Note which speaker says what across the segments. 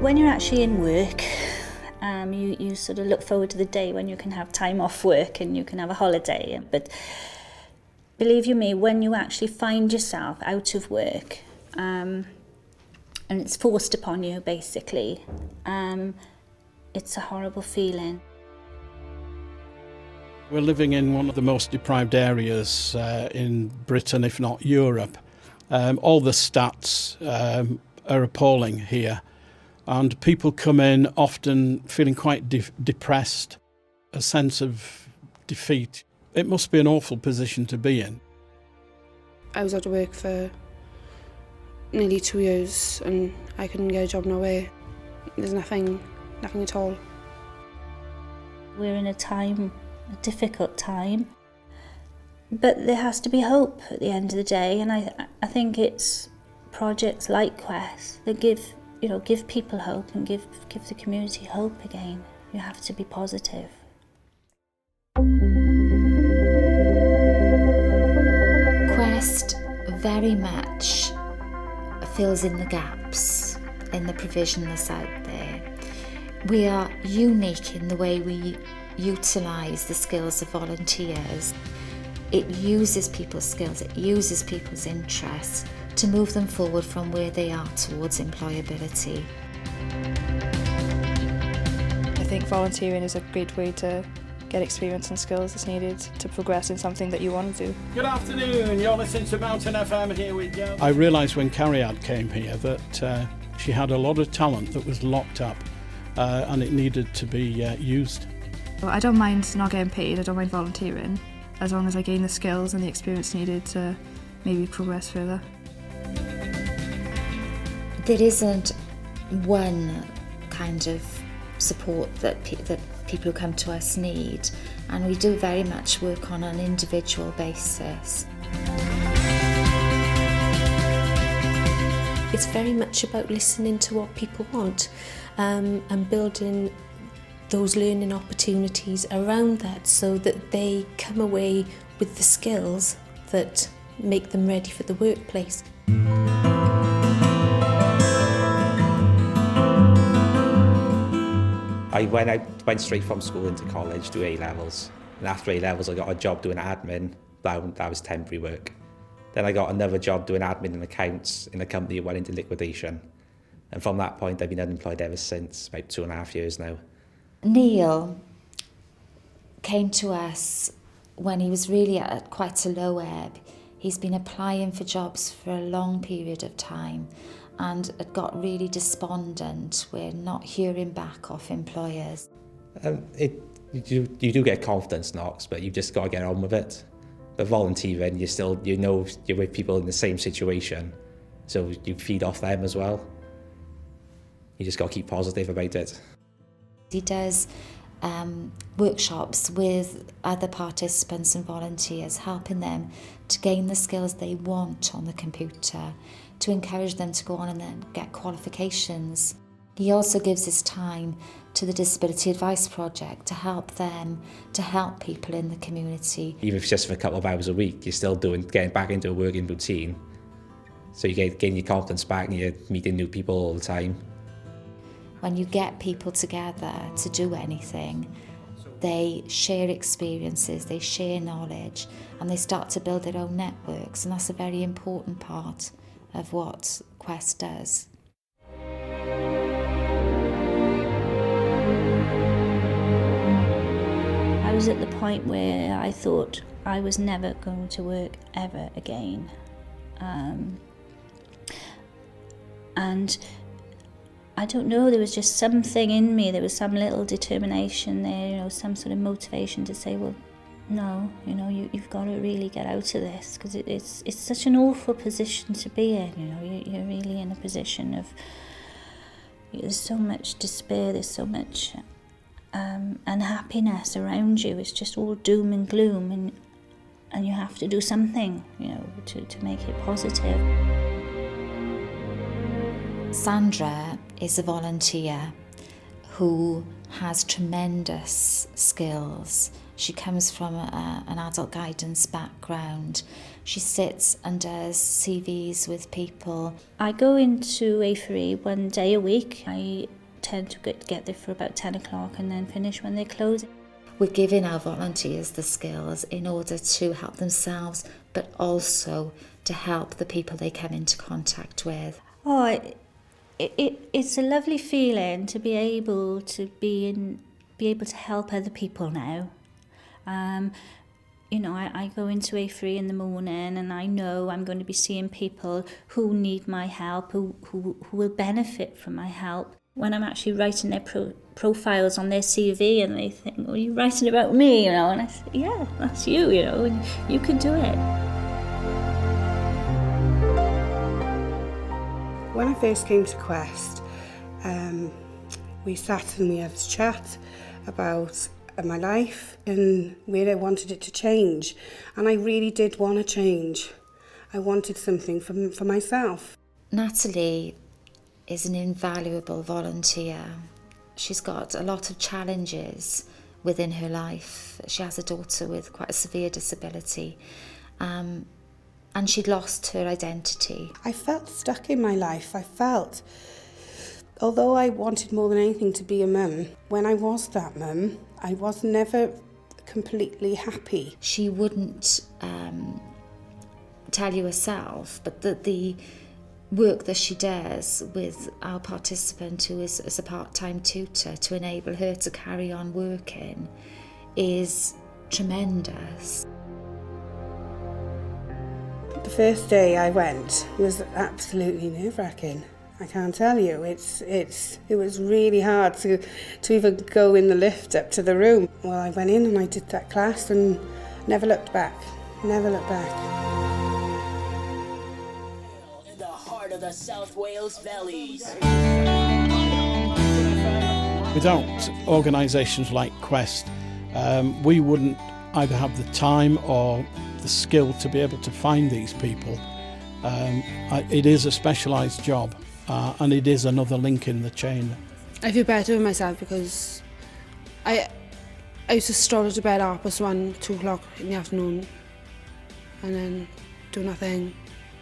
Speaker 1: When you're actually in work, you sort of look forward to the day when you can have time off work and you can have a holiday. But believe you me, when you actually find yourself out of work, and it's forced upon you basically, it's a horrible feeling.
Speaker 2: We're living in one of the most deprived areas in Britain, if not Europe. All the stats are appalling here. And people come in often feeling quite depressed, a sense of defeat. It must be an awful position to be in.
Speaker 3: I was out of work for nearly 2 years and I couldn't get a job no way. There's nothing at all.
Speaker 1: We're in a difficult time, but there has to be hope at the end of the day, and I think it's projects like Qwest that give people hope and give the community hope again. You have to be positive.
Speaker 4: Qwest very much fills in the gaps in the provision that's out there. We are unique in the way we utilise the skills of volunteers. It uses people's skills, it uses people's interests to move them forward from where they are towards employability.
Speaker 3: I think volunteering is a great way to get experience and skills that's needed to progress in something that you want to do.
Speaker 2: Good afternoon, you're listening to Mountain FM, here we go. I realised when Cariad came here that she had a lot of talent that was locked up and it needed to be used.
Speaker 3: I don't mind not getting paid, I don't mind volunteering, as long as I gain the skills and the experience needed to maybe progress further.
Speaker 4: There isn't one kind of support that people who come to us need, and we do very much work on an individual basis.
Speaker 5: It's very much about listening to what people want and building those learning opportunities around that so that they come away with the skills that make them ready for the workplace.
Speaker 6: I went straight from school into college to A-levels, and after A-levels I got a job doing admin. That was temporary work. Then I got another job doing admin and accounts in a company that went into liquidation, and from that point I've been unemployed ever since, about 2.5 years now.
Speaker 4: Neil came to us when he was really at quite a low ebb. He's been applying for jobs for a long period of time and had got really despondent. We're not hearing back off employers.
Speaker 6: You do get confidence knocks, but you've just got to get on with it. But volunteering, you're with people in the same situation, so you feed off them as well. You just got to keep positive about it.
Speaker 4: He does workshops with other participants and volunteers, helping them to gain the skills they want on the computer, to encourage them to go on and then get qualifications. He also gives his time to the Disability Advice Project to help them, to help people in the community.
Speaker 6: Even if it's just for a couple of hours a week, you're still getting back into a working routine. So you gain your confidence back and you're meeting new people all the time.
Speaker 4: When you get people together to do anything, they share experiences, they share knowledge, and they start to build their own networks, and that's a very important part of what Qwest does.
Speaker 1: I was at the point where I thought I was never going to work ever again. And I don't know, there was just something in me, there was some little determination there, some sort of motivation to say, well, no, you've got to really get out of this, because it's such an awful position to be in, you're really in a position of, there's so much despair, there's so much unhappiness around you, it's just all doom and gloom, and you have to do something, to make it positive.
Speaker 4: Sandra is a volunteer who has tremendous skills. She comes from an adult guidance background, She sits and does CVs with people.
Speaker 1: I go into A3 one day a week. I tend to get there for about 10 o'clock and then finish when they close.
Speaker 4: We're giving our volunteers the skills in order to help themselves, but also to help the people they come into contact with.
Speaker 1: Oh, it's a lovely feeling to be able to be able to help other people now. You know, I go into A3 in the morning and I know I'm going to be seeing people who need my help, who will benefit from my help. When I'm actually writing their profiles on their CV and they think, well, you're writing about me, you know, and I say, yeah, that's you, you know, and you can do it.
Speaker 7: When I first came to Qwest, we sat and we had a chat about my life and where I wanted it to change. And I really did want to change. I wanted something for myself.
Speaker 4: Natalie is an invaluable volunteer. She's got a lot of challenges within her life. She has a daughter with quite a severe disability, and she'd lost her identity.
Speaker 7: I felt stuck in my life. Although I wanted more than anything to be a mum, when I was that mum, I was never completely happy.
Speaker 4: She wouldn't tell you herself, but that the work that she does with our participant, who is a part-time tutor, to enable her to carry on working is tremendous.
Speaker 7: The first day I went was absolutely nerve-wracking. I can't tell you. It was really hard to even go in the lift up to the room. Well, I went in and I did that class and never looked back. Never looked back.
Speaker 8: In the heart of the South Wales Valleys.
Speaker 2: Without organisations like Qwest, we wouldn't either have the time or the skill to be able to find these people. It is a specialised job, and it is another link in the chain.
Speaker 3: I feel better with myself because I used to stroll to bed at 1:30, 2 o'clock in the afternoon and then do nothing.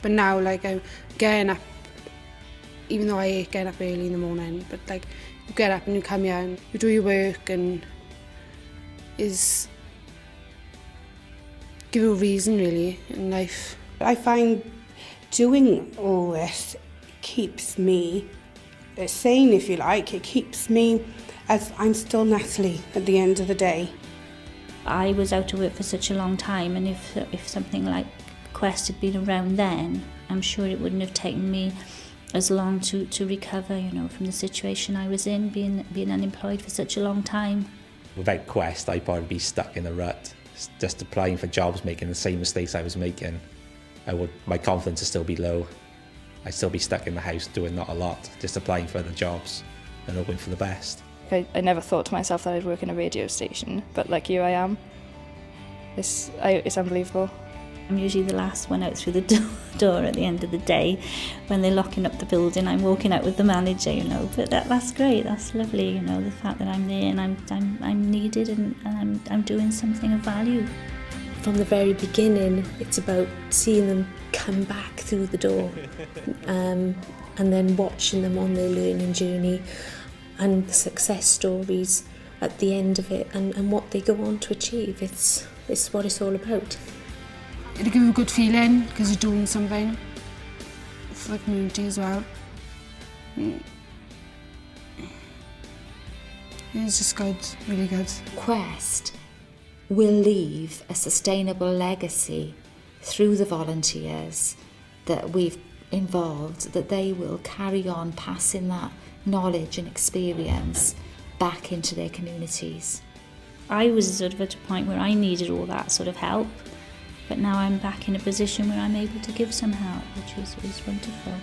Speaker 3: But now, like, I'm getting up, even though I hate getting up early in the morning, but like, you get up and you come here and you do your work and give you a reason really in life.
Speaker 7: I find doing all this keeps me sane, if you like. It keeps me as I'm still Natalie at the end of the day.
Speaker 1: I was out of work for such a long time, and if something like Qwest had been around then, I'm sure it wouldn't have taken me as long to recover, you know, from the situation I was in, being unemployed for such a long time.
Speaker 6: Without Qwest, I'd probably be stuck in a rut, just applying for jobs, making the same mistakes I was making. My confidence would still be low. I'd still be stuck in the house doing not a lot, just applying for other jobs and hoping for the best.
Speaker 9: I never thought to myself that I'd work in a radio station, but like, here I am. It's unbelievable.
Speaker 1: I'm usually the last one out through the door at the end of the day. When they're locking up the building, I'm walking out with the manager, you know. But that's great, that's lovely, you know, the fact that I'm there and I'm needed and I'm doing something of value.
Speaker 5: From the very beginning, it's about seeing them come back through the door and then watching them on their learning journey and the success stories at the end of it and what they go on to achieve. It's what it's all about.
Speaker 3: It'll give you a good feeling because you're doing something for the community as well. It's just good, really good.
Speaker 4: Qwest will leave a sustainable legacy through the volunteers that we've involved, that they will carry on passing that knowledge and experience back into their communities.
Speaker 1: I was sort of at a point where I needed all that sort of help, but now I'm back in a position where I'm able to give some help, which is wonderful.